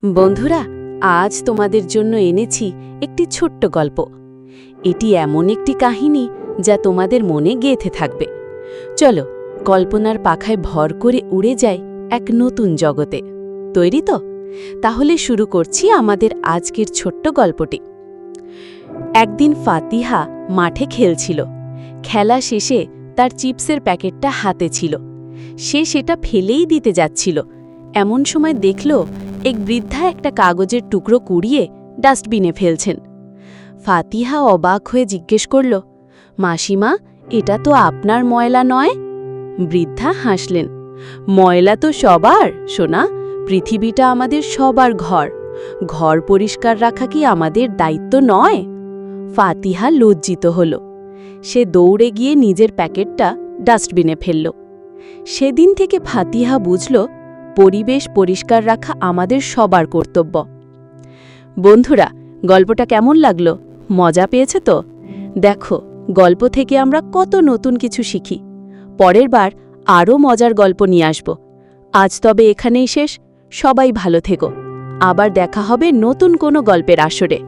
বন্ধুরা, আজ তোমাদের জন্য এনেছি একটি ছোট্ট গল্প। এটি এমন একটি কাহিনী যা তোমাদের মনে গেঁথে থাকবে। চলো, কল্পনার পাখায় ভর করে উড়ে যায় এক নতুন জগতে। তৈরি তো? তাহলে শুরু করছি আমাদের আজকের ছোট্ট গল্পটি। একদিন ফাতিহা মাঠে খেলছিল। খেলা শেষে তার চিপসের প্যাকেটটা হাতে ছিল। সে সেটা ফেলেই দিতে যাচ্ছিল। এমন সময় দেখল এক বৃদ্ধা একটা কাগজের টুকরো কুড়িয়ে ডাস্টবিনে ফেলছেন। ফাতিহা অবাক হয়ে জিজ্ঞেস করল, মাসিমা, এটা তো আপনার ময়লা নয়? বৃদ্ধা হাসলেন, ময়লা তো সবার সোনা, পৃথিবীটা আমাদের সবার ঘর। ঘর পরিষ্কার রাখা কি আমাদের দায়িত্ব নয়? ফাতিহা লজ্জিত হল। সে দৌড়ে গিয়ে নিজের প্যাকেটটা ডাস্টবিনে ফেলল। সেদিন থেকে ফাতিহা বুঝল, পরিবেশ পরিষ্কার রাখা আমাদের সবার কর্তব্য। বন্ধুরা, গল্পটা কেমন লাগলো? মজা পেয়েছে তো? দেখো, গল্প থেকে আমরা কত নতুন কিছু শিখি। পরের বার আরও মজার গল্প নিয়ে আসব। আজ তবে এখানেই শেষ। সবাই ভালো থেকো। আবার দেখা হবে নতুন কোনো গল্পের আসরে।